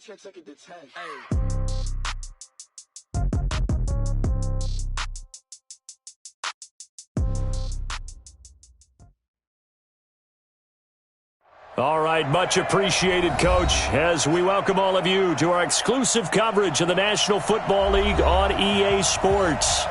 check it to 10. All right, much appreciated, Coach, as we welcome all of you to our exclusive coverage of the National Football League on EA Sports.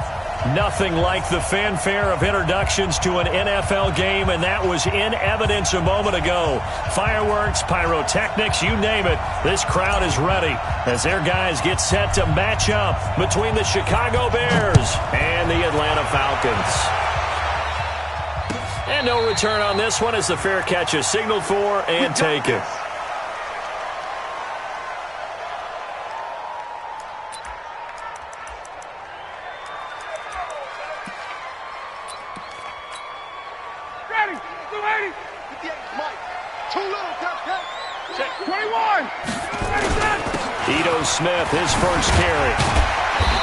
Nothing like the fanfare of introductions to an NFL game, and that was in evidence a moment ago. Fireworks, pyrotechnics, you name it. This crowd is ready as their guys get set to match up between the Chicago Bears and the Atlanta Falcons. And no return on this one as the fair catch is signaled for and taken. Ready, 280. 58, Mike. Too little, check. 21. Ito Smith, his first carry.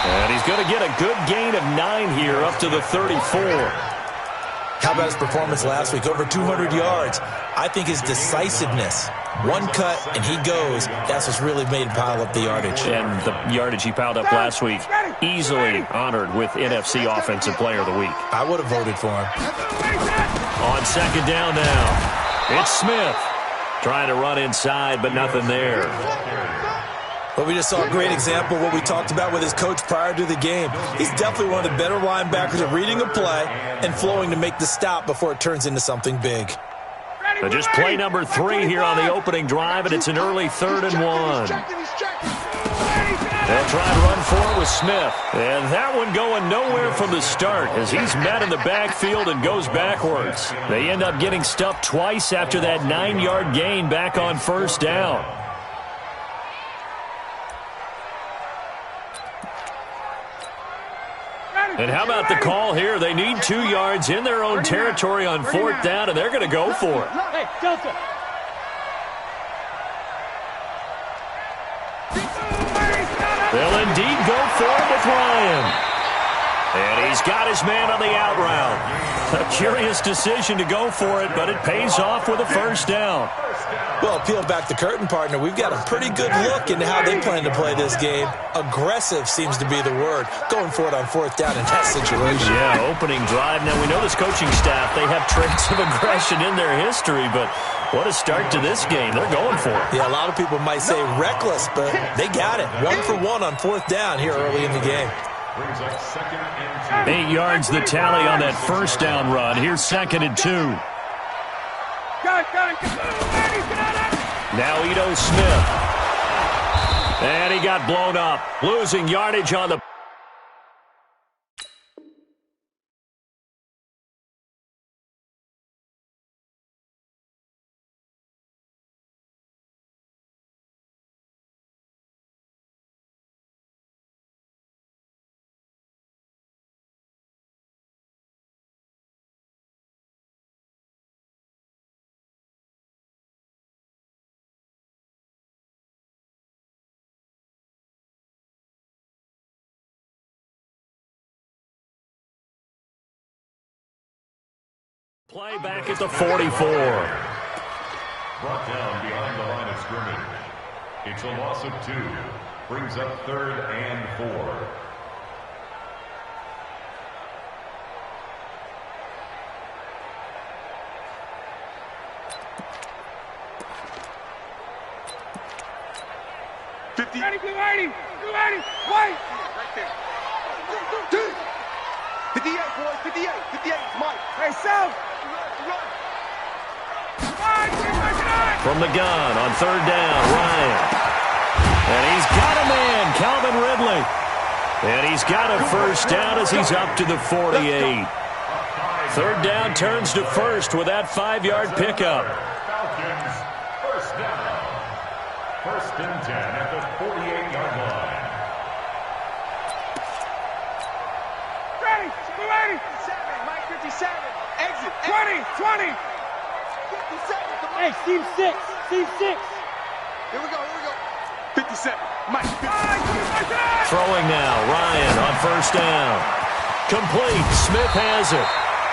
And he's going to get a good gain of 9 here up to the 34. How about his performance last week? Over 200 yards. I think his decisiveness, one cut and he goes, that's what's really made him pile up the yardage. And the yardage he piled up last week, easily honored with NFC Offensive Player of the Week. I would have voted for him. On second down now, it's Smith. Trying to run inside, but nothing there. But we just saw a great example of what we talked about with his coach prior to the game. He's definitely one of the better linebackers at reading a play and flowing to make the stop before it turns into something big. So just play number 3 here on the opening drive, and it's an early 3rd and 1. They'll try and run for it with Smith. And that one going nowhere from the start as he's met in the backfield and goes backwards. They end up getting stuffed twice after that 9-yard gain back on first down. And how about the call here? They need 2 yards in their own territory on 4th down, and they're going to go for it. Hey, Delta. They'll indeed go for it with Ryan. And he's got his man on the out route. A curious decision to go for it, but it pays off with a first down. Well, peel back the curtain, partner. We've got a pretty good look into how they plan to play this game. Aggressive seems to be the word. Going for it on 4th down in that situation. Yeah, opening drive. Now, we know this coaching staff, they have traits of aggression in their history, but what a start to this game. They're going for it. Yeah, a lot of people might say reckless, but they got it. 1 for 1 on 4th down here early in the game. 8 yards the tally on that first down run. Here's 2nd and 2. Now Ito Smith. And he got blown up. Losing yardage on the... Play back at the 44. Brought down behind the line of scrimmage. It's a loss of 2. Brings up 3rd and 4. Ready, 280, 280, wait! Right there. 58, boys, 58, 58, Mike. Hey, South! From the gun on 3rd down, Ryan. And he's got a man, Calvin Ridley. And he's got a first down as he's up to the 48. 3rd down turns to 1st with that 5-yard pickup. Falcons, first down. 1st and 10 at the 48-yard line. Ready, 280. 7, Mike 57. Exit. 20, 20. 57. Hey, Steve 6. Steve 6. Here we go, 57. Mike 57. Throwing now, Ryan on 1st down. Complete, Smith has it.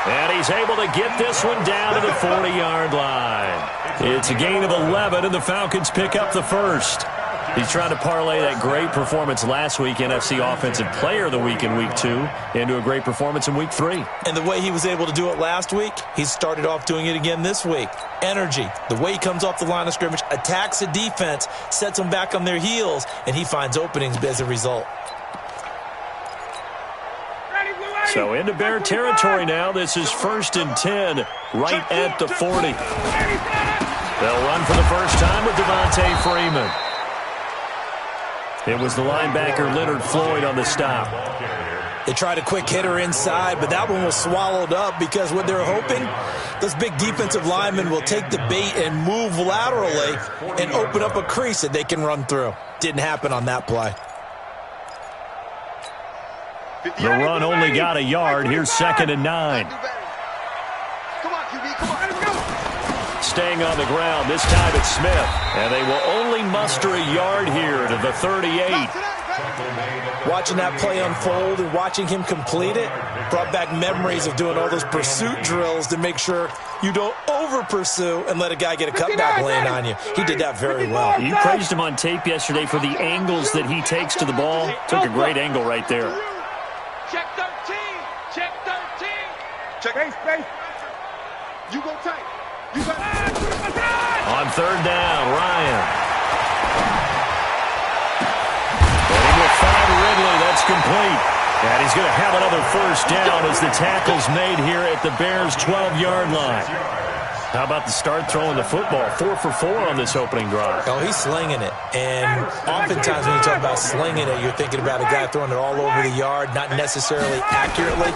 And he's able to get this one down to the 40-yard line. It's a gain of 11, and the Falcons pick up the first. He's trying to parlay that great performance last week, NFC Offensive Player of the Week in Week 2, into a great performance in Week 3. And the way he was able to do it last week, he started off doing it again this week. Energy, the way he comes off the line of scrimmage, attacks the defense, sets them back on their heels, and he finds openings as a result. So into Bear territory now. This is 1st and 10, right at the 40. They'll run for the first time with Devontae Freeman. It was the linebacker Leonard Floyd on the stop. They tried a quick hitter inside, but that one was swallowed up because what they're hoping, those big defensive linemen will take the bait and move laterally and open up a crease that they can run through. Didn't happen on that play. The run only got a yard. Here's 2nd and 9. Come on, QB, come on. Let's go. Staying on the ground, this time it's Smith. And they will only muster a yard here to the 38. Watching that play unfold and watching him complete it brought back memories of doing all those pursuit drills to make sure you don't over-pursue and let a guy get a cutback lane on you. He did that very well. You praised him on tape yesterday for the angles that he takes to the ball. Took a great angle right there. Check 13. Check 13. Check. Space. You go tight. You got on 3rd down, Ryan. Getting with 5 Ridley, that's complete. And he's going to have another first down as the tackle's made here at the Bears' 12-yard line. How about the start throwing the football? 4 for 4 on this opening drive. Oh, he's slinging it. And oftentimes when you talk about slinging it, you're thinking about a guy throwing it all over the yard, not necessarily accurately.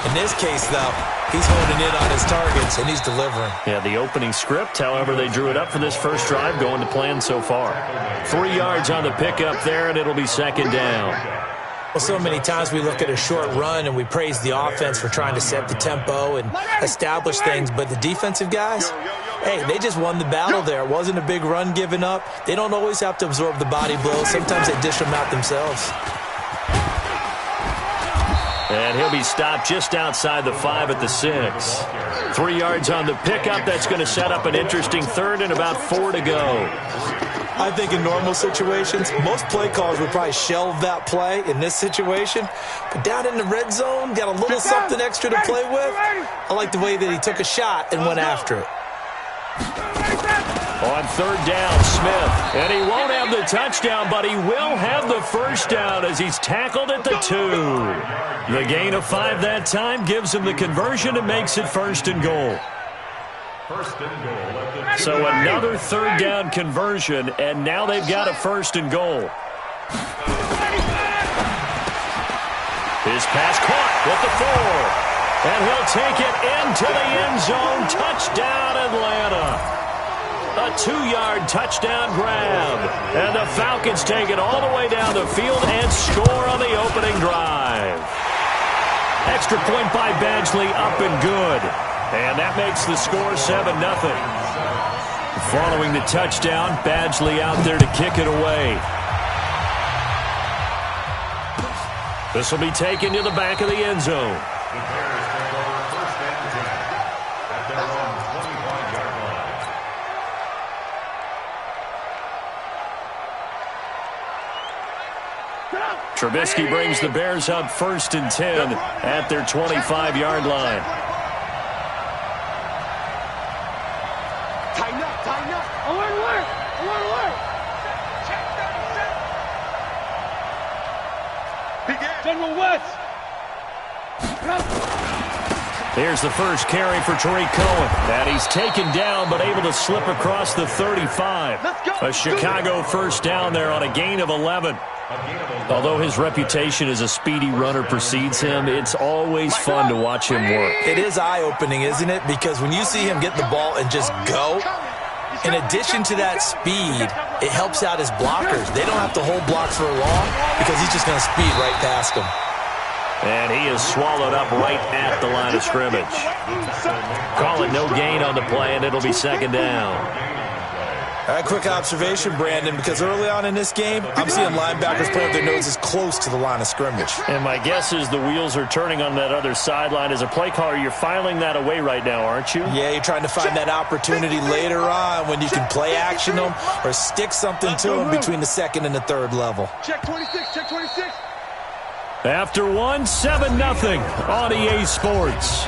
In this case, though, he's honing in on his targets, and he's delivering. Yeah, the opening script, however, they drew it up for this first drive, going to plan so far. 3 yards on the pickup there, and it'll be 2nd down. Well, so many times we look at a short run and we praise the offense for trying to set the tempo and establish things, but the defensive guys, hey, they just won the battle there. It wasn't a big run given up. They don't always have to absorb the body blows. Sometimes they dish them out themselves. And he'll be stopped just outside the 5 at the 6. 3 yards on the pickup. That's going to set up an interesting 3rd and about 4 to go. I think in normal situations, most play callers would probably shelve that play in this situation. But down in the red zone, got a little something extra to play with. I like the way that he took a shot and went after it. On 3rd down, Smith. And he won't have the touchdown, but he will have the first down as he's tackled at the 2. The gain of 5 that time gives him the conversion and makes it 1st and goal. So another 3rd down conversion, and now they've got a 1st and goal. His pass caught with the 4. And he'll take it into the end zone. Touchdown, Atlanta. A 2-yard touchdown grab. And the Falcons take it all the way down the field and score on the opening drive. Extra point by Badgley, up and good. And that makes the score 7-0. Following the touchdown, Badgley out there to kick it away. This will be taken to the back of the end zone. The Bears take over 1st and 10 at their own 25-yard line. Trubisky brings the Bears up 1st and 10 at their 25-yard line. Tighten up. I want to work. Check. General West. Here's the first carry for Tariq Cohen. And he's taken down but able to slip across the 35. A Chicago first down there on a gain of 11. Although his reputation as a speedy runner precedes him, it's always fun to watch him work. It is eye-opening, isn't it? Because when you see him get the ball and just go, in addition to that speed, it helps out his blockers. They don't have to hold blocks for long because he's just going to speed right past them. And he is swallowed up right at the line of scrimmage. Call it no gain on the play, and it'll be 2nd down. Quick observation, Brandon, because early on in this game, I'm seeing linebackers put their noses close to the line of scrimmage. And my guess is the wheels are turning on that other sideline. As a play caller, you're filing that away right now, aren't you? Yeah, you're trying to find that opportunity later on when you can play action them or stick something to them between the second and the third level. Check 26, check 26. After one, 7-0 on EA Sports.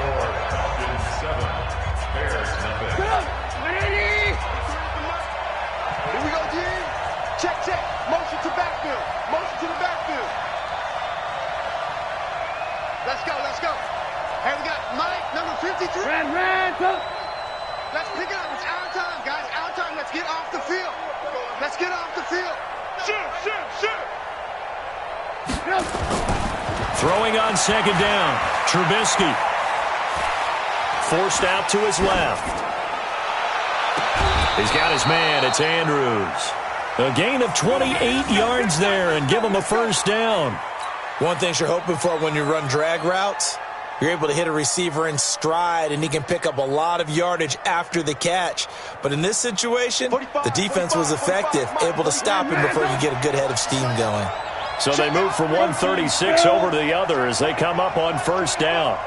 Red, go. Let's pick it up. It's our time, guys. Our time. Let's get off the field. Let's get off the field. Shoot. Throwing on second down. Trubisky. Forced out to his left. He's got his man. It's Andrews. A gain of 28 yards there and give him a first down. One thing you're hoping for when you run drag routes, you're able to hit a receiver in stride, and he can pick up a lot of yardage after the catch. But in this situation, the defense was effective, able to stop him before he get a good head of steam going. So they move from 136 over to the other as they come up on first down.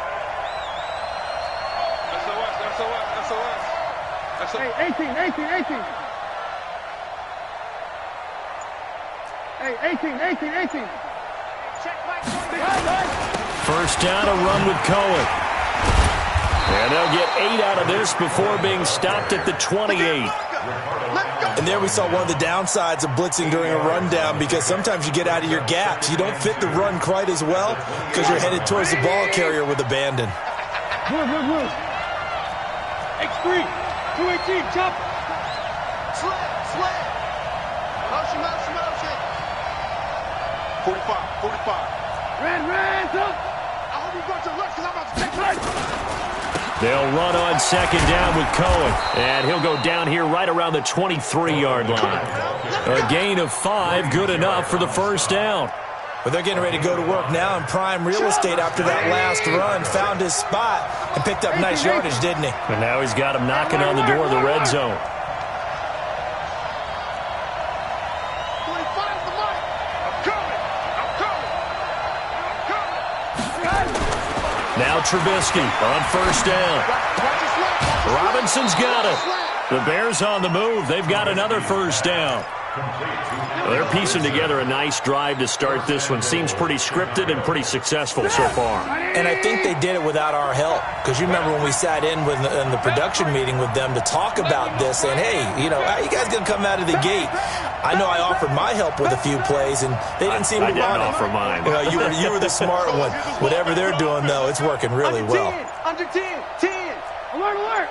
SOS. Hey, 18. Hey, 18. First down, a run with Cohen. And they'll get 8 out of this before being stopped at the 28. And there we saw one of the downsides of blitzing during a rundown, because sometimes you get out of your gaps. You don't fit the run quite as well because you're headed towards the ball carrier with abandon. Good. X3, 218, chop. Slam. Motion. 45. Red, up. I hope you got your left because I'm about to take right. They'll run on second down with Cohen. And he'll go down here right around the 23-yard line. A gain of 5, good enough for the first down. But they're getting ready to go to work now in prime real estate after that last run. Found his spot and picked up nice yardage, didn't he? And now he's got him knocking on the door of the red zone. Now Trubisky on first down. Robinson's got it. The Bears on the move. They've got another first down. They're piecing together a nice drive to start this one. Seems pretty scripted and pretty successful so far. And I think they did it without our help. Because you remember when we sat in the production meeting with them to talk about this, and hey, how you guys going to come out of the gate? I know I offered my help with a few plays, and they didn't seem to want it. I didn't offer mine. You were the smart one. Whatever they're doing, though, it's working really well. Under 10. Alert.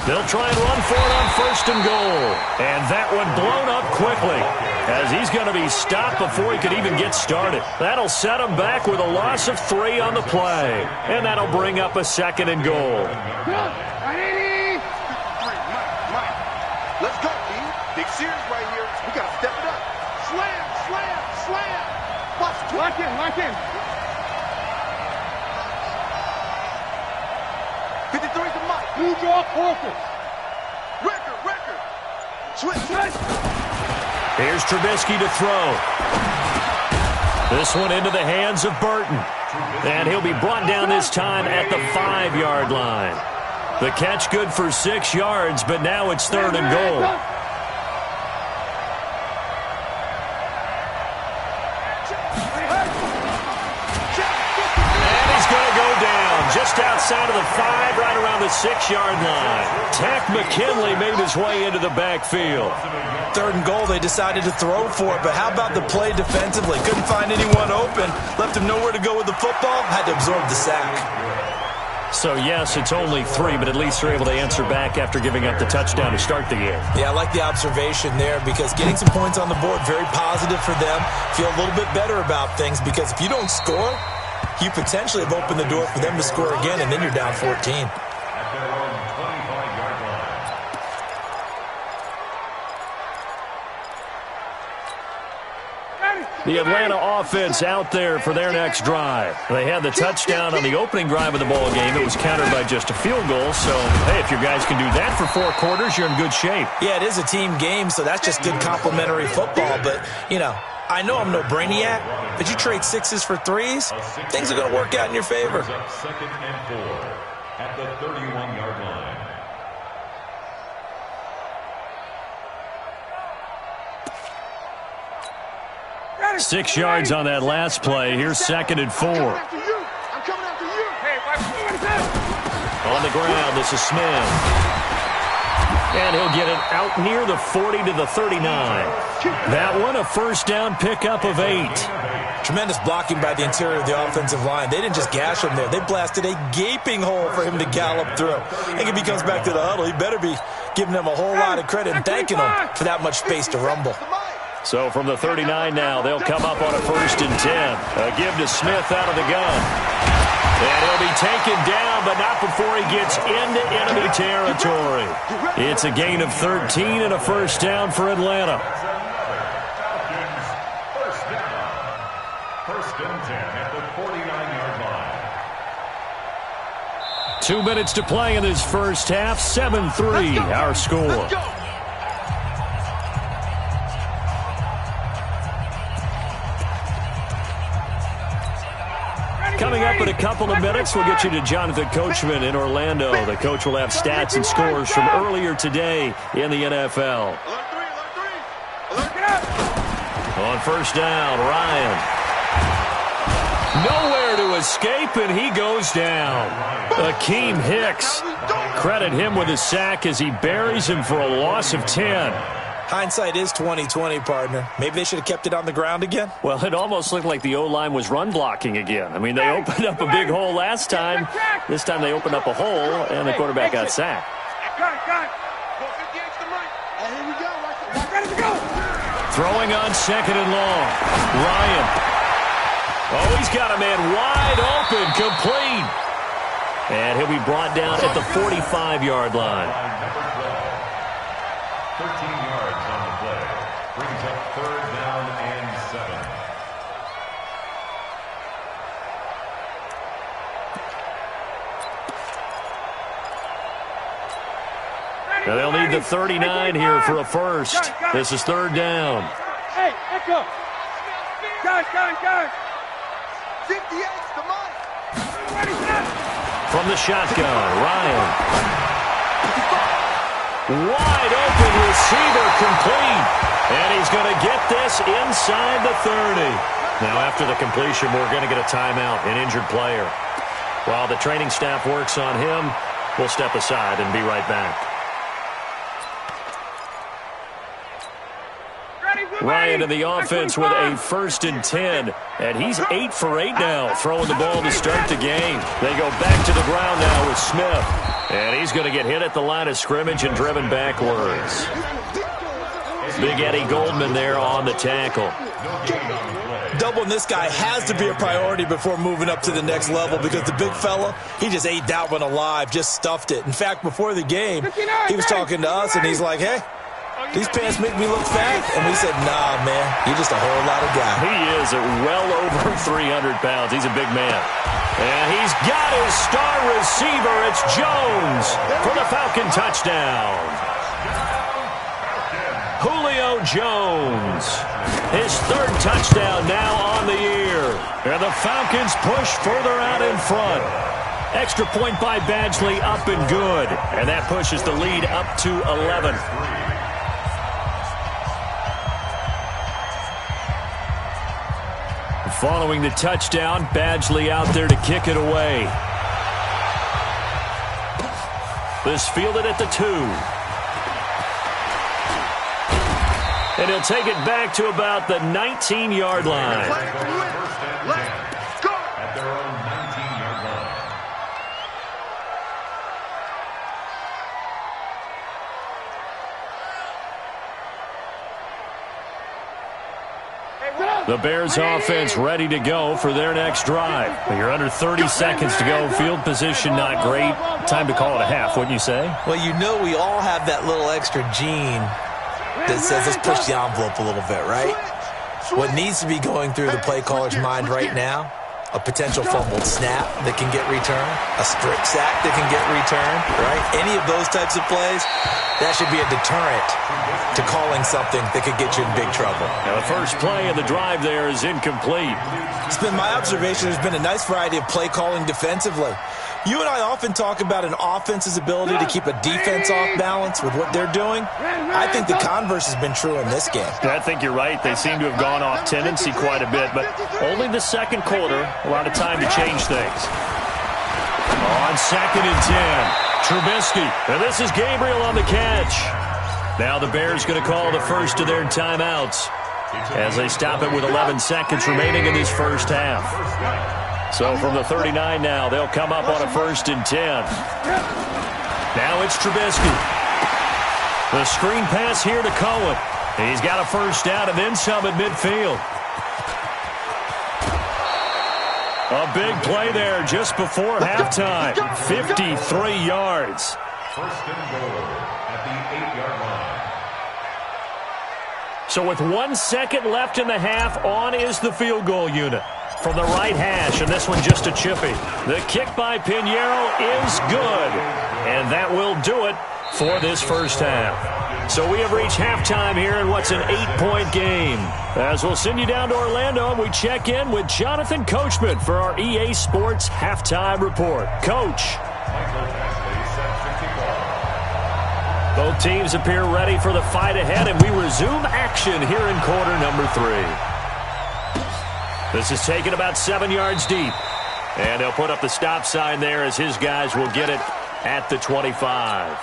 They'll try and run for it on first and goal. And that one blown up quickly as he's going to be stopped before he could even get started. That'll set him back with a loss of 3 on the play. And that'll bring up a second and goal. Let's go, D. Big series right here. We got to step it up. Slam. Lock in. 53's the mic. Blue draw focus. Record. Switch. Here's Trubisky to throw. This one into the hands of Burton. And he'll be brought down this time at the 5-yard line. The catch good for 6 yards, but now it's third and goal. Just outside of the 5, right around the 6-yard line. Tack McKinley made his way into the backfield. Third and goal, they decided to throw for it, but how about the play defensively? Couldn't find anyone open, left him nowhere to go with the football, had to absorb the sack. So, yes, it's only 3, but at least they're able to answer back after giving up the touchdown to start the game. Yeah, I like the observation there because getting some points on the board, very positive for them. Feel a little bit better about things because if you don't score, you potentially have opened the door for them to score again, and then you're down 14. At their own 25-yard line. The Atlanta offense out there for their next drive. They had the touchdown on the opening drive of the ball game. It was countered by just a field goal. So, hey, if your guys can do that for 4 quarters, you're in good shape. Yeah, it is a team game, so that's just good complimentary football. But, you know, I know I'm no brainiac, but you trade 6s for 3s, things are going to work out in your favor. Second and 4 at the 31-yard line. 6 yards on that last play. Here's 2nd and 4. I'm coming after you. Hey, on the ground, this is Smith. And he'll get it out near the 40 to the 39. That one, a first down pickup of 8. Tremendous blocking by the interior of the offensive line. They didn't just gash him there. They blasted a gaping hole for him to gallop through. I think if he comes back to the huddle, he better be giving them a whole lot of credit and thanking them for that much space to rumble. So from the 39 now, they'll come up on a 1st and 10. A give to Smith out of the gun. And he'll be taken down, but not before he gets into enemy territory. It's a gain of 13 and a first down for Atlanta. First and 10 at the 49-yard line. 2 minutes to play in this first half. 7-3 our score. Coming up in a couple of minutes, we'll get you to Jonathan Coachman in Orlando. The coach will have stats and scores from earlier today in the NFL. On first down, Ryan. Nowhere to escape, and he goes down. Akeem Hicks. Credit him with a sack as he buries him for a loss of 10. Hindsight is 20/20, partner. Maybe they should have kept it on the ground again. Well, it almost looked like the O-line was run blocking again. I mean, they opened up a big hole last time. This time they opened up a hole, and the quarterback got sacked. Throwing on 2nd and long. Ryan. Oh, he's got a man wide open, complete. And he'll be brought down at the 45-yard line. 13 yards on the play. Brings up 3rd down and 7. Now they'll need the 39 here for a first. This is 3rd down. Hey, echo. Guys. 58's the mark. From the shotgun, Ryan. Wide open receiver, complete. And he's going to get this inside the 30. Now after the completion, we're going to get a timeout, an injured player. While the training staff works on him, we'll step aside and be right back. Ryan in the offense with a 1st and 10. And he's 8 for 8 now, throwing the ball to start the game. They go back to the ground now with Smith. And he's going to get hit at the line of scrimmage and driven backwards. Big Eddie Goldman there on the tackle. Doubling this guy has to be a priority before moving up to the next level because the big fella, he just ate that one alive, just stuffed it. In fact, before the game, he was talking to us, and he's like, hey, these pants make me look fat. And we said, nah, man, you're just a whole lot of guy. He is at well over 300 pounds. He's a big man. And he's got his star receiver. It's Jones for the Falcon touchdown. Julio Jones. His 3rd touchdown now on the year. And the Falcons push further out in front. Extra point by Badgley, up and good. And that pushes the lead up to 11. Following the touchdown, Badgley out there to kick it away. This fielded at the 2. And he'll take it back to about the 19-yard line. Let's go! At their own 19-yard line. The Bears offense ready to go for their next drive. You're under 30 seconds to go. Field position not great. Time to call it a half, wouldn't you say? Well, you know we all have that little extra gene that says let's push the envelope a little bit, right? What needs to be going through the play caller's mind right now, a potential fumbled snap that can get returned, a strip sack that can get returned, right? Any of those types of plays, that should be a deterrent to calling something that could get you in big trouble. Now the first play of the drive there is incomplete. It's been my observation there's been a nice variety of play calling defensively. You and I often talk about an offense's ability to keep a defense off balance with what they're doing. I think the converse has been true in this game. I think you're right. They seem to have gone off tendency quite a bit, but only the second quarter, a lot of time to change things. On 2nd and 10, Trubisky. And this is Gabriel on the catch. Now the Bears going to call the first of their timeouts as they stop it with 11 seconds remaining in this first half. So from the 39 now, they'll come up on a 1st and 10. Now it's Trubisky. The screen pass here to Cohen. He's got a first down and then some at midfield. A big play there just before halftime. 53 yards. First and goal at the 8-yard line. So with 1 second left in the half, on is the field goal unit. From the right hash, and this one just a chippy. The kick by Pinheiro is good. And that will do it for this first half. So we have reached halftime here in what's an 8-point game. As we'll send you down to Orlando, and we check in with Jonathan Coachman for our EA Sports Halftime Report. Coach. Both teams appear ready for the fight ahead, and we resume action here in quarter number 3. This is taken about 7 yards deep. And they'll put up the stop sign there as his guys will get it at the 25.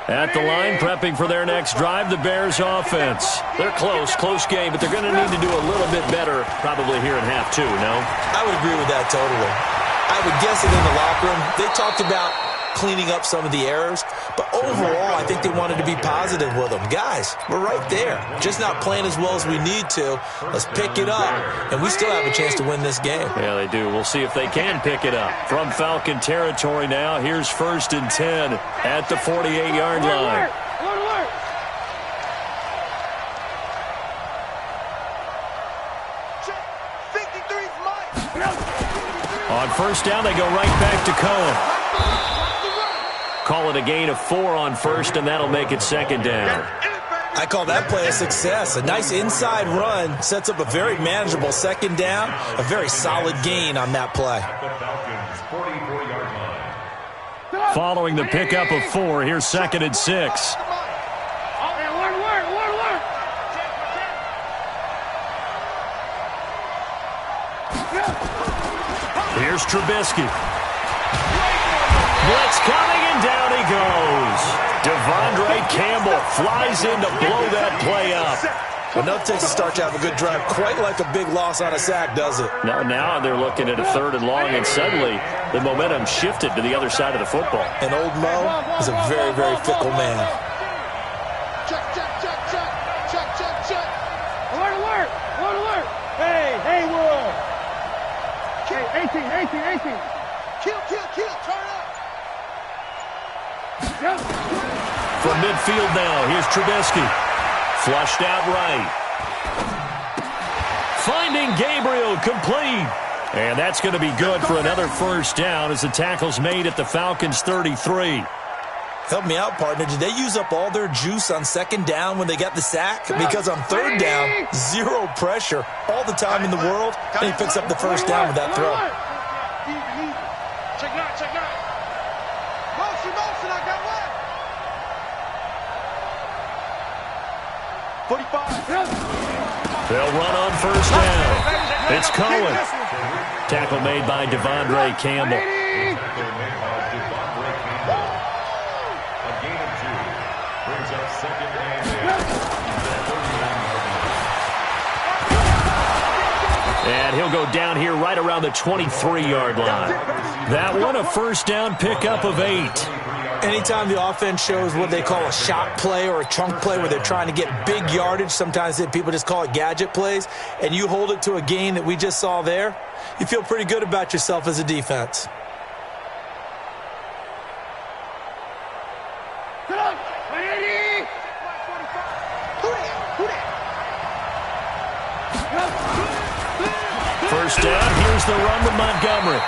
At the line, prepping for their next drive, the Bears offense. They're close game, but they're going to need to do a little bit better probably here in half 2, no? I would agree with that totally. I would guess that in the locker room, they talked about cleaning up some of the errors, but overall, I think they wanted to be positive with them. Guys, we're right there. Just not playing as well as we need to. Let's pick it up, and we still have a chance to win this game. Yeah, they do. We'll see if they can pick it up. From Falcon territory now, here's 1st and 10 at the 48-yard line. On first down, they go right back to Cohen. Call it a gain of 4 on first, and that'll make it 2nd down. I call that play a success. A nice inside run sets up a very manageable 2nd down. A very solid gain on that play. Following the pickup of 4, here's 2nd and 6. Here's Trubisky. Blitz coming, and down he goes. Devondre Campbell flies in to blow that play up. Well, no takes a start to have a good drive. Quite like a big loss on a sack, does it? No, now they're looking at a 3rd and long, and suddenly the momentum shifted to the other side of the football. And old Mo is a very, very fickle man. Check. Alert. Hey, Wood. Hey, 18. Kill, turn up. From midfield now, here's Trubisky. Flushed out right. Finding Gabriel complete. And that's going to be good for another first down as the tackle's made at the Falcons' 33. Help me out, partner. Did they use up all their juice on 2nd down when they got the sack? Because on 3rd down, 0 pressure, all the time in the world, and he picks up the first down with that throw. Check 9. Motion, I got one. 45. They'll run on first down. It's Cohen. Tackle made by Devondre Campbell. And he'll go down here right around the 23-yard line. That one a first down pickup of 8. Anytime the offense shows what they call a shot play or a chunk play where they're trying to get big yardage, sometimes people just call it gadget plays, and you hold it to a gain that we just saw there, you feel pretty good about yourself as a defense. First down, here's the run with Montgomery.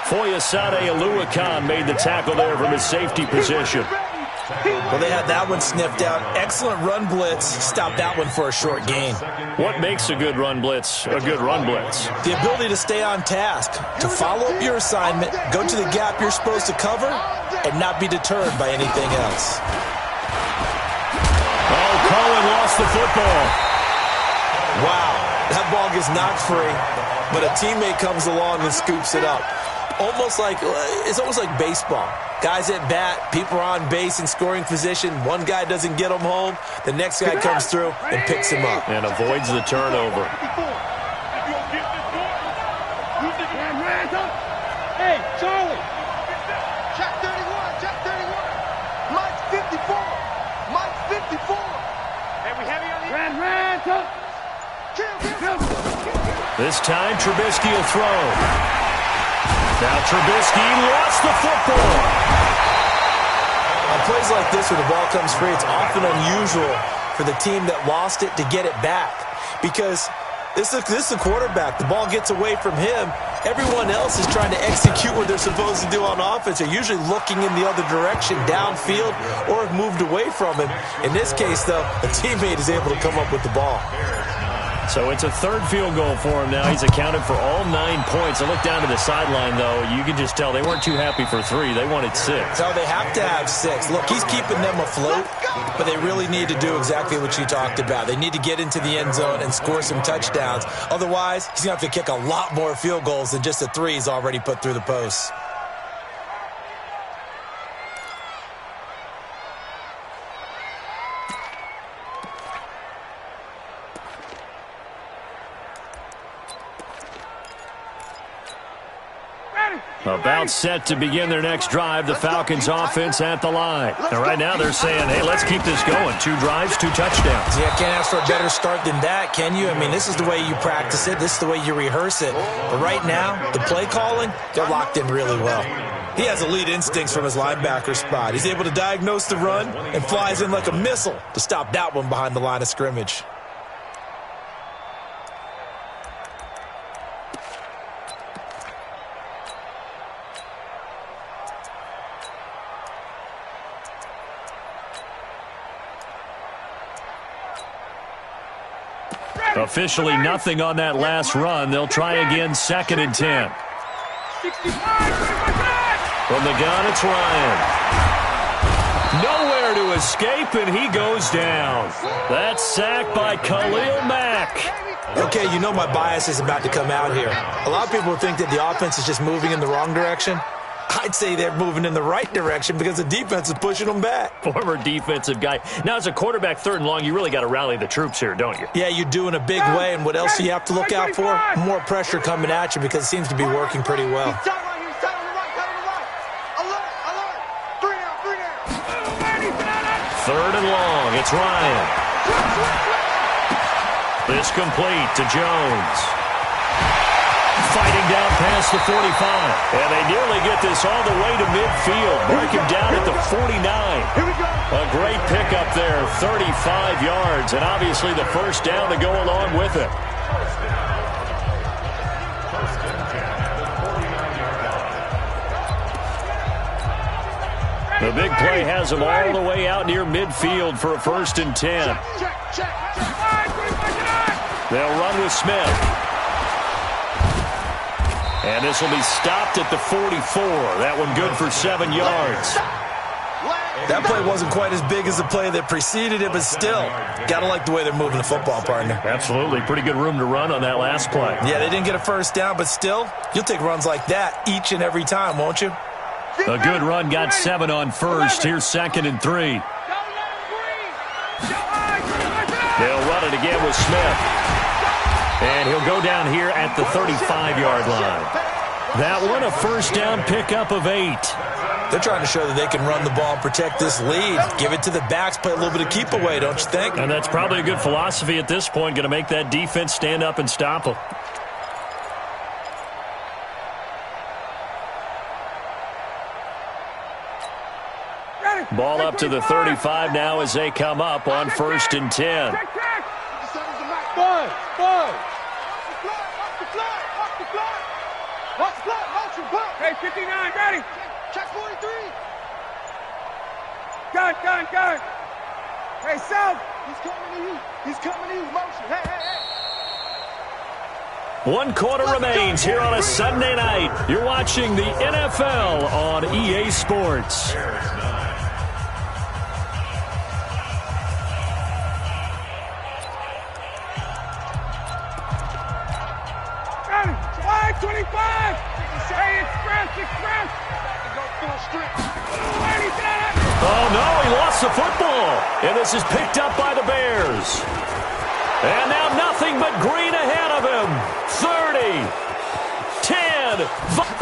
Foyesade Aluakan made the tackle there from his safety position. Well, they had that one sniffed out. Excellent run blitz. Stopped that one for a short gain. What makes a good run blitz a good run blitz? The ability to stay on task, to follow up your assignment, go to the gap you're supposed to cover, and not be deterred by anything else. Oh, Cohen lost the football. Wow, that ball gets knocked free, but a teammate comes along and scoops it up. It's almost like baseball. Guys at bat, people are on base in scoring position. One guy doesn't get him home. The next guy comes through and picks him up. And avoids the turnover. Hey, Charlie. Check 31, check 31. Mike's 54. Mike's 54. Hey, we heavy on the Ran. Kill. This time, Trubisky will throw. Now Trubisky lost the football. On plays like this where the ball comes free, it's often unusual for the team that lost it to get it back. Because this is a quarterback. The ball gets away from him. Everyone else is trying to execute what they're supposed to do on offense. They're usually looking in the other direction, downfield, or have moved away from him. In this case, though, a teammate is able to come up with the ball. So it's a third field goal for him now. He's accounted for all 9 points. I look down to the sideline, though. You can just tell they weren't too happy for 3. They wanted 6. So they have to have 6. Look, he's keeping them afloat, but they really need to do exactly what you talked about. They need to get into the end zone and score some touchdowns. Otherwise, he's going to have to kick a lot more field goals than just the 3 he's already put through the posts. About set to begin their next drive, the Falcons offense at the line. And right now they're saying, hey, let's keep this going. 2 drives, 2 touchdowns. Yeah, can't ask for a better start than that, can you? I mean, this is the way you practice it. This is the way you rehearse it. But right now, the play calling, they're locked in really well. He has elite instincts from his linebacker spot. He's able to diagnose the run and flies in like a missile to stop that one behind the line of scrimmage. Officially nothing on that last run. They'll try again, 2nd and 10. From the gun, it's Ryan. Nowhere to escape, and he goes down. That's sacked by Khalil Mack. Okay, you know my bias is about to come out here. A lot of people think that the offense is just moving in the wrong direction. I'd say they're moving in the right direction because the defense is pushing them back. Former defensive guy. Now, as a quarterback, 3rd and long, you really got to rally the troops here, don't you? Yeah, you do in a big way, and what else do you have to look out for? More pressure coming at you because it seems to be working pretty well. 3rd and long, it's Ryan. This complete to Jones. Fighting down past the 45. And they nearly get this all the way to midfield. Mark him down at the 49. A great pickup there, 35 yards. And obviously the first down to go along with it. The big play has them all the way out near midfield for a 1st and 10. They'll run with Smith. And this will be stopped at the 44. That one good for 7 yards. That play wasn't quite as big as the play that preceded it, but still, gotta like the way they're moving the football, partner. Absolutely. Pretty good room to run on that last play. Yeah, they didn't get a first down, but still, you'll take runs like that each and every time, won't you? A good run, got 7 on first. Here's 2nd and 3. They'll run it again with Smith. And he'll go down here at the 35-yard line. That one, a first down pickup of 8. They're trying to show that they can run the ball and protect this lead. Give it to the backs, play a little bit of keep away, don't you think? And that's probably a good philosophy at this point, going to make that defense stand up and stop them. Ball up to the 35 now as they come up on 1st and 10. Hey, 59, ready. Check 43. Gun. Hey, South. He's coming to you. Motion. Hey. One quarter remains here on a Sunday night. You're watching the NFL on EA Sports. Ready. 25. Hey, express. Go full strength. Oh, no, he lost the football. And this is picked up by the Bears. And now nothing but green ahead of him. 30, 10,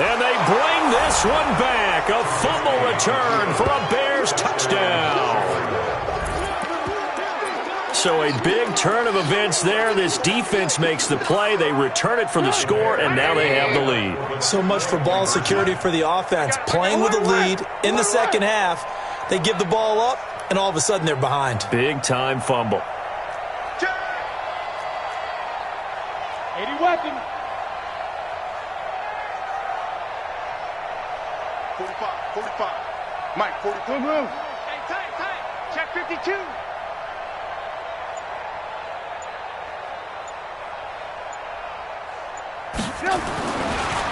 and they bring this one back. A fumble return for a Bears touchdown. So a big turn of events there. This defense makes the play. They return it for the score, and now they have the lead. So much for ball security for the offense. Playing with a lead in the second half. They give the ball up, and all of a sudden they're behind. Big-time fumble. 80 weapon. 45. Mike, 42. Move. Hey, tight. Check 52.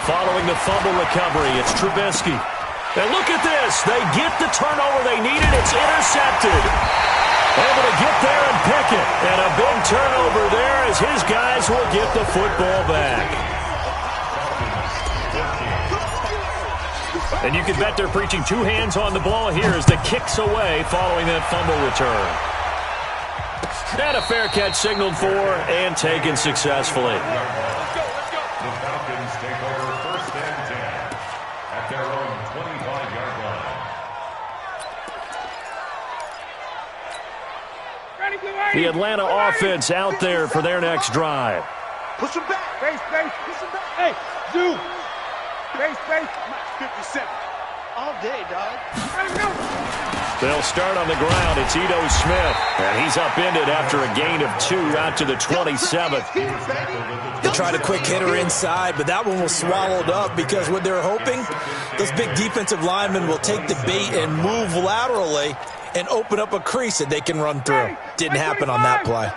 Following the fumble recovery, it's Trubisky. And look at this. They get the turnover they needed. It's intercepted. Able to get there and pick it. And a big turnover there as his guys will get the football back. And you can bet they're preaching two hands on the ball here as the kick's away following that fumble return. And a fair catch signaled for and taken successfully. The Falcons take over 1st and 10 at their own 25-yard line. The Atlanta offense out there for their next drive. Push him back. Base. Push him back. Hey, zoom. Base. 57. All day, dog. They'll start on the ground. It's Ito Smith. And he's upended after a gain of 2 out to the 27th. They tried a quick hitter inside, but that one was swallowed up because what they're hoping, those big defensive linemen will take the bait and move laterally and open up a crease that they can run through. Didn't happen on that play.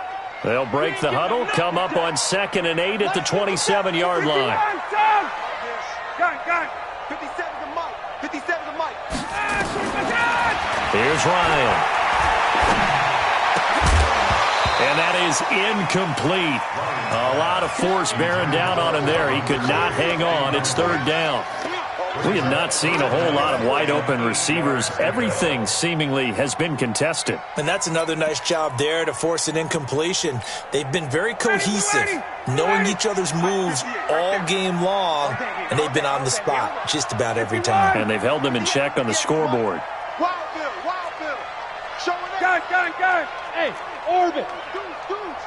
They'll break the huddle, come up on 2nd and 8 at the 27-yard line. Gun. 57 to Mike. Here's Ryan. And that is incomplete. A lot of force bearing down on him there. He could not hang on. It's 3rd down. We have not seen a whole lot of wide-open receivers. Everything seemingly has been contested. And that's another nice job there to force an incompletion. They've been very cohesive, knowing each other's moves all game long, and they've been on the spot just about every time. And they've held them in check on the scoreboard. Wild Bill. Gun. Hey, orbit. Dudes.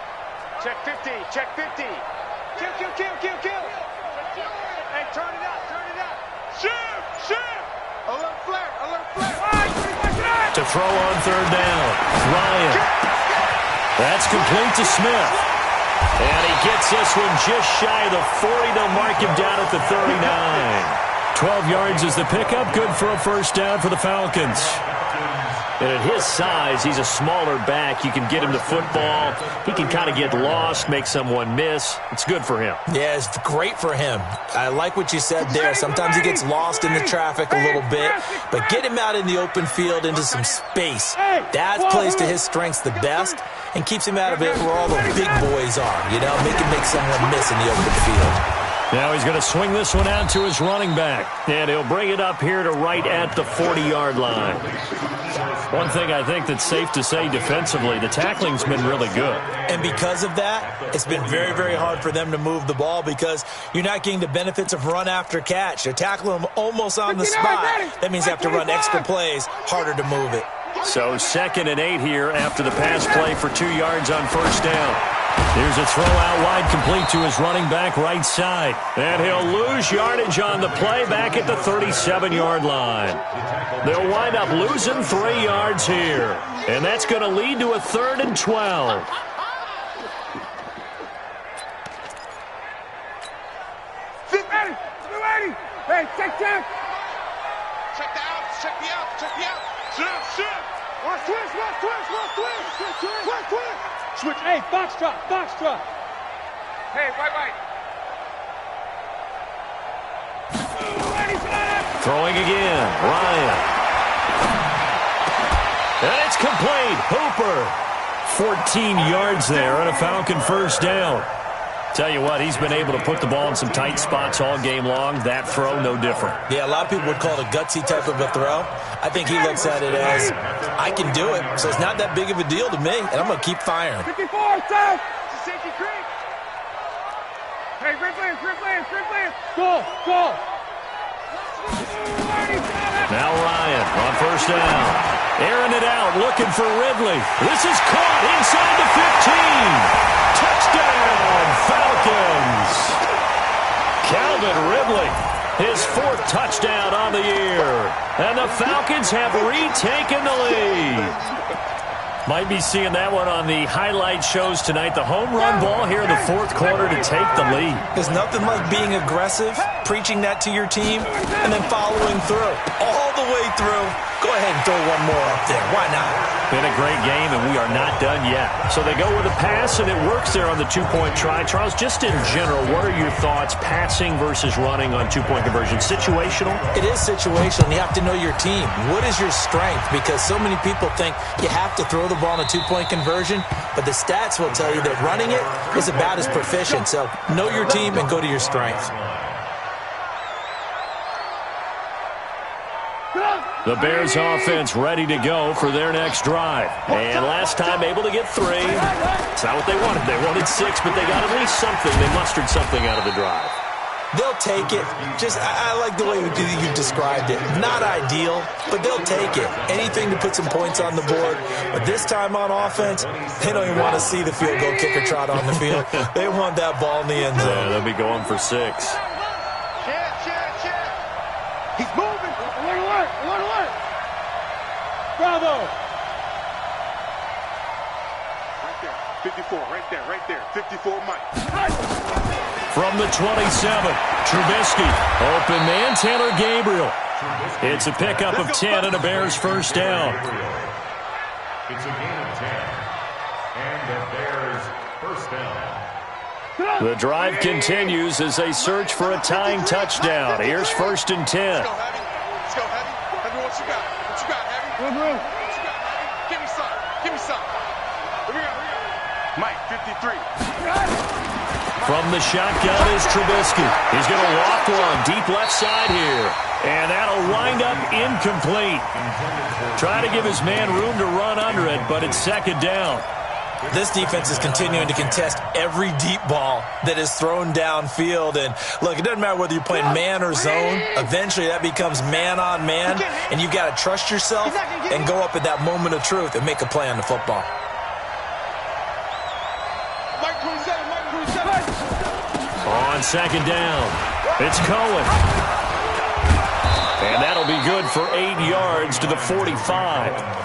Check 50. Kill. Hey, turn it out. Shoot. Alert flare. To throw on 3rd down. Ryan. That's complete to Smith. And he gets this one just shy of the 40. They'll mark him down at the 39. 12 yards is the pickup. Good for a 1st down for the Falcons. And at his size, he's a smaller back. You can get him the football. He can kind of get lost, make someone miss. It's good for him. Yeah, it's great for him. I like what you said there. Sometimes he gets lost in the traffic a little bit, but get him out in the open field into some space. That plays to his strengths the best and keeps him out of it where all the big boys are, make him make someone miss in the open field. Now he's going to swing this one out to his running back, and he'll bring it up here to right at the 40-yard line. One thing I think that's safe to say defensively, the tackling's been really good. And because of that, it's been very, very hard for them to move the ball because you're not getting the benefits of run after catch. They're tackling them almost on the spot. That means they have to run extra plays, harder to move it. So 2nd and 8 here after the pass play for 2 yards on first down. Here's a throw out wide, complete to his running back right side. And he'll lose yardage on the play back at the 37-yard line. They'll wind up losing 3 yards here. And that's going to lead to a 3rd and 12. Hey, check down. Check the out, check the out, check the out. Switch. Hey, box drop. Hey, right. Throwing again, Ryan. And it's complete. Hooper. 14 yards there on a Falcon first down. Tell you what, he's been able to put the ball in some tight spots all game long. That throw, no different. Yeah, a lot of people would call it a gutsy type of a throw. I think he looks at it as, I can do it, so it's not that big of a deal to me, and I'm going to keep firing. 54, south. It's a safety creek. Hey, Ridley. Go. Now Ryan on first down. Airing it out, looking for Ridley. This is caught inside the 15. Touchdown, Falcons! Calvin Ridley, his 4th touchdown on the year. And the Falcons have retaken the lead. Might be seeing that one on the highlight shows tonight. The home run ball here in the 4th quarter to take the lead. There's nothing like being aggressive, preaching that to your team, and then following through. All the way through. Go ahead and throw one more up there. Why not? Been a great game, and we are not done yet. So they go with a pass, and it works there on the 2-point try. Charles, just in general, what are your thoughts passing versus running on 2-point conversion? Situational? It is situational. You have to know your team. What is your strength? Because so many people think you have to throw the ball in a 2-point conversion, but the stats will tell you that running it is about as proficient. So know your team and go to your strength. The Bears offense ready to go for their next drive. And last time able to get 3. It's not what they wanted. They wanted 6, but they got at least something. They mustered something out of the drive. They'll take it. I like the way you described it. Not ideal, but they'll take it. Anything to put some points on the board. But this time on offense, they don't even want to see the field goal kicker trot on the field. They want that ball in the end zone. Yeah, they'll be going for 6. He's moving. Alert. Bravo. Right there. 54, right there. 54, Mike. From the 27, Trubisky. Open man, Taylor Gabriel. It's a pickup of 10 and a Bears first down. It's a gain of 10. And the Bears first down. The drive continues as they search for a tying touchdown. Here's 1st and 10. Let's go, Heavy. Heavy, what you got? Heavy? What you got, Heavy? Give me some. Here we go. Mike, 53. From the shotgun is Trubisky. He's going to walk one deep left side here. And that'll wind up incomplete. Try to give his man room to run under it, but it's 2nd down. This defense is continuing to contest every deep ball that is thrown downfield. And, look, it doesn't matter whether you're playing man or zone. Eventually that becomes man on man, and you've got to trust yourself and go up at that moment of truth and make a play on the football. Mike 27. On 2nd down, it's Cohen. And that'll be good for 8 yards to the 45.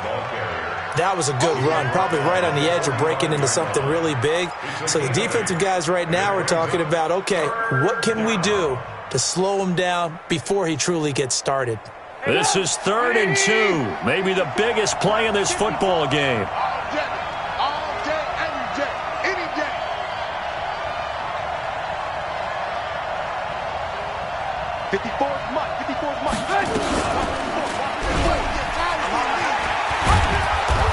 That was a good run, probably right on the edge of breaking into something really big. So the defensive guys right now are talking about, okay, what can we do to slow him down before he truly gets started? This is 3rd and 2, maybe the biggest play in this football game. All day, every day, any day. '54's Mike.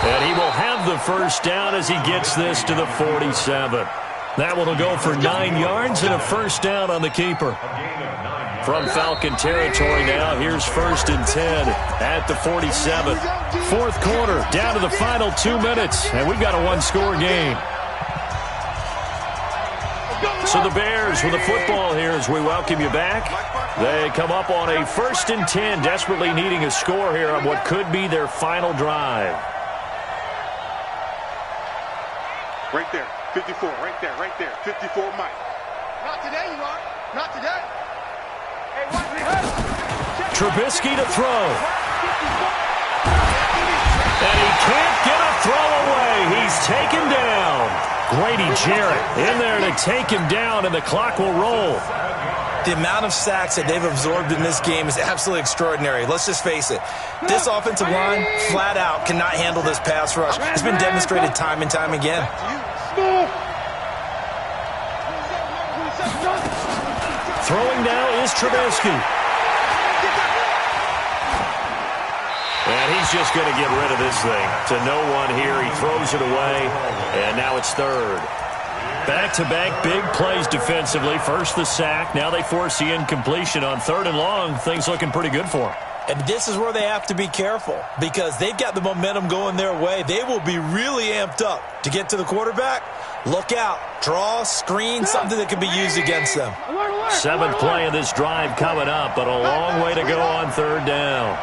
And he will have the first down as he gets this to the 47. That one will go for 9 yards and a first down on the keeper. from Falcon territory now. Here's 1st and 10 at the 47. Fourth quarter, down to the final 2 minutes, and we've got a one-score game. So the Bears with the football here as we welcome you back. They come up on a 1st and 10, desperately needing a score here on what could be their final drive. Right there, 54, right there, 54, Mike. Not today, you are. Not today. Hey, watch me. Trubisky to throw. And he can't get a throw away. He's taken down. Grady Jarrett in there to take him down, and the clock will roll. The amount of sacks that they've absorbed in this game is absolutely extraordinary. Let's just face it. This offensive line, flat out, cannot handle this pass rush. It's been demonstrated time and time again. Throwing now is Trubisky. And he's just going to get rid of this thing. To no one here. He throws it away, and now it's 3rd. Back-to-back big plays defensively. First the sack. Now they force the incompletion on 3rd and long. Things looking pretty good for them. And this is where they have to be careful because they've got the momentum going their way. They will be really amped up to get to the quarterback. Look out. Draw, screen, something that can be used against them. 7th play of this drive coming up, but a long way to go on 3rd down.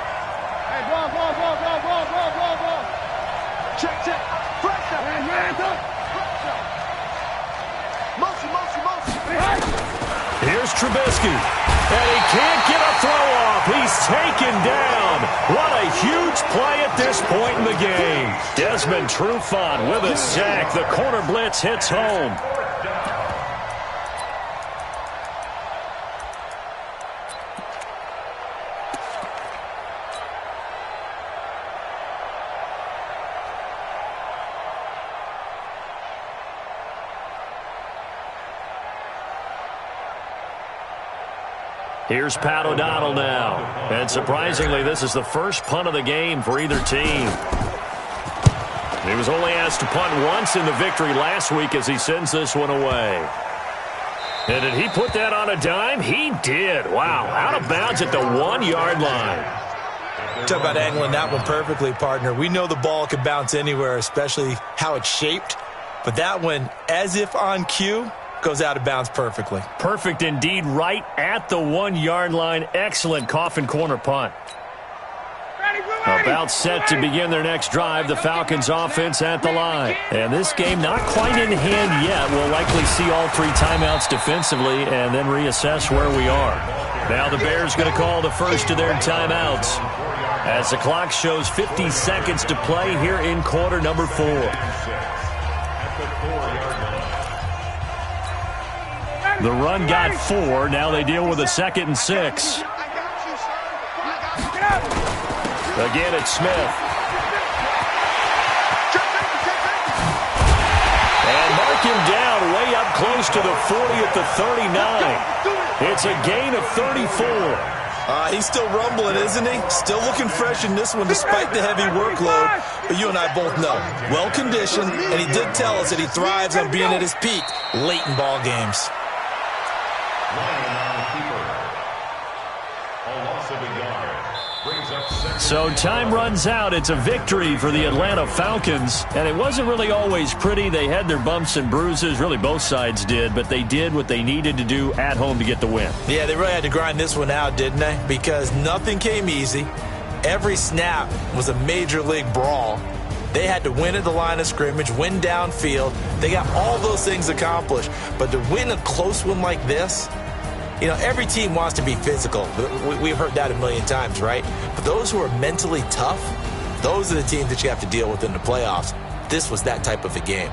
Check. Here's Trubisky, and he can't get a throw off. He's taken down. What a huge play at this point in the game. Desmond Trufant with a sack. The corner blitz hits home. Here's Pat O'Donnell now. And surprisingly, this is the first punt of the game for either team. He was only asked to punt once in the victory last week as he sends this one away. And did he put that on a dime? He did. Wow, out of bounds at the 1-yard line. Talk about angling that one perfectly, partner. We know the ball can bounce anywhere, especially how it's shaped. But that one, as if on cue, goes out of bounds perfectly. Perfect indeed, right at the 1-yard line. Excellent coffin corner punt. About set to begin their next drive, the Falcons offense at the line. And this game not quite in hand yet. We'll likely see all 3 timeouts defensively and then reassess where we are. Now the Bears going to call the first of their timeouts as the clock shows 50 seconds to play here in quarter number 4. The run got 4. Now they deal with a 2nd and 6. Again, it's Smith. And mark him down way up close to the 40 at the 39. It's a gain of 34. He's still rumbling, isn't he? Still looking fresh in this one despite the heavy workload. But you and I both know, well-conditioned, and he did tell us that he thrives on being at his peak late in ball games. So time runs out. It's a victory for the Atlanta Falcons. And it wasn't really always pretty. They had their bumps and bruises. Really, both sides did. But they did what they needed to do at home to get the win. Yeah, they really had to grind this one out, didn't they? Because nothing came easy. Every snap was a major league brawl. They had to win at the line of scrimmage, win downfield. They got all those things accomplished. But to win a close one like this, you know, every team wants to be physical. We've heard that a million times, right? But those who are mentally tough, those are the teams that you have to deal with in the playoffs. This was that type of a game.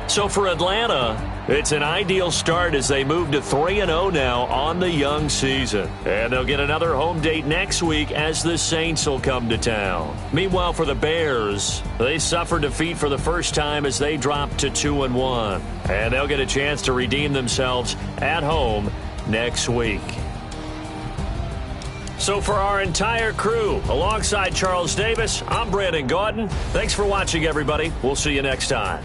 So for Atlanta, it's an ideal start as they move to 3-0 now on the young season. And they'll get another home date next week as the Saints will come to town. Meanwhile, for the Bears, they suffered defeat for the first time as they dropped to 2-1. And they'll get a chance to redeem themselves at home next week. So for our entire crew, alongside Charles Davis, I'm Brandon Gaudin. Thanks for watching, everybody. We'll see you next time.